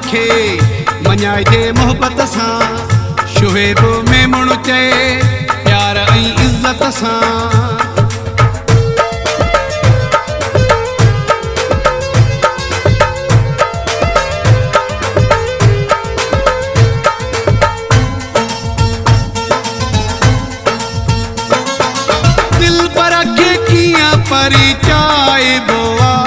खे मञाइजे मोहब्बत सां। शुएब मेमण चए प्यार ऐं इज़त सां। दिल पर खे कीअं परिचाइबो आहे,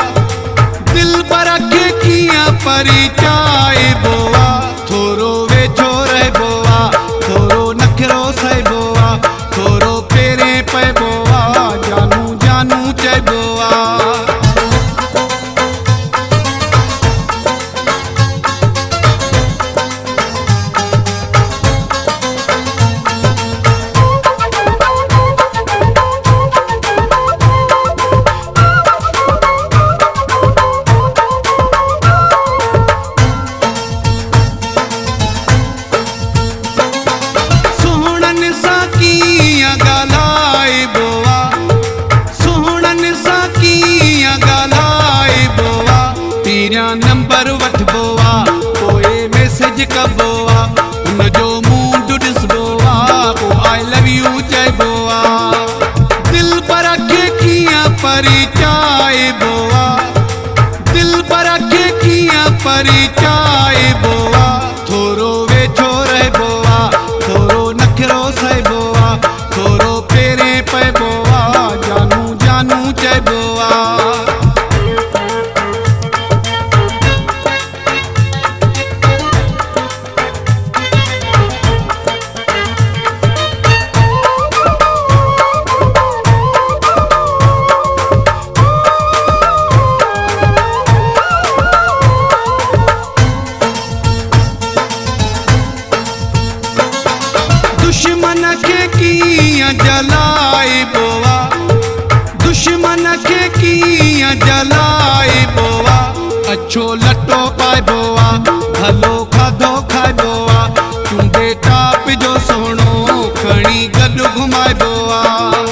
दिल पर खे कीअं परिचाइबो आहे। थोरो वेझो रहिबो आहे, थोरो नखरो सहिबो आहे, थोरो पेरे पइबो आहे, जानू जानू चइबो आहे। नंबर वठबो आहे, पोइ मैसेज कबो आहे, उनजो मूड ॾिसबो आहे, पोइ आई लव यू चइबो आहे। दिल पर खे कीअं परिचाइबो आहे, दिल पर खे कीअं परिचाइबो आहे। थोरो वेझो रहिबो आहे, थोरो नखरो सहिबो आहे, थोरो पेरे पइबो आहे, जानू जानू चइबो आहे। दुश्मन खे कीअं जलाइबो आहे, दुश्मन खे कीअं जलाइबो आहे। अछो लटो पाइबो आहे, भलो खाधो खाइबो आहे, चूंडे टाप जो सोनो खणी गॾु घुमाइबो आहे।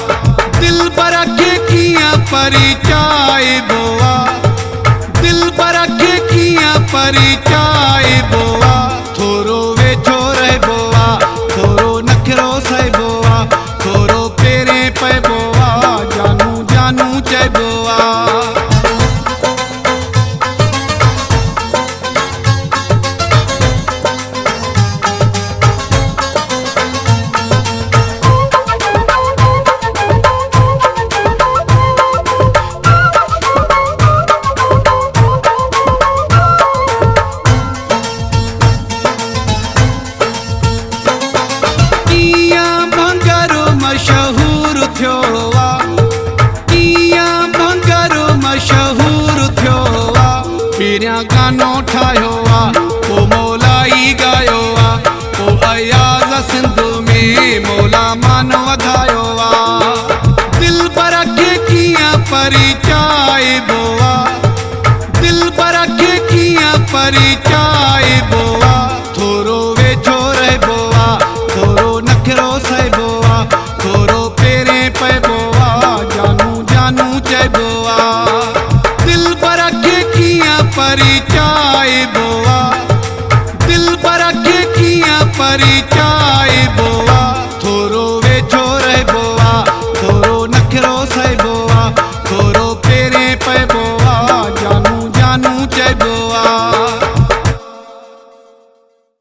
दिल पर खे कीअं परिचाइबो आहे, दिल पर खे कीअं परिचाइबो आहे। थोरो वेझो रहिबो आहे, थोरो नखरो सहिबो आहे, थोरो पेरे पइबो आहे, जानू जानू चइबो आहे। मशहूर थियो आहे, कीअं भंगरो मशहूर थियो आहे। पहिरियां गानो ठाहियो आहे, पोइ मौलाई ॻायो आहे, पोइ अयाज़ सिंध में मौला मान वधायो आहे। दिल पर खे कीअं परिचाइबो आहे, दिल पर खे कीअं परिचाइबो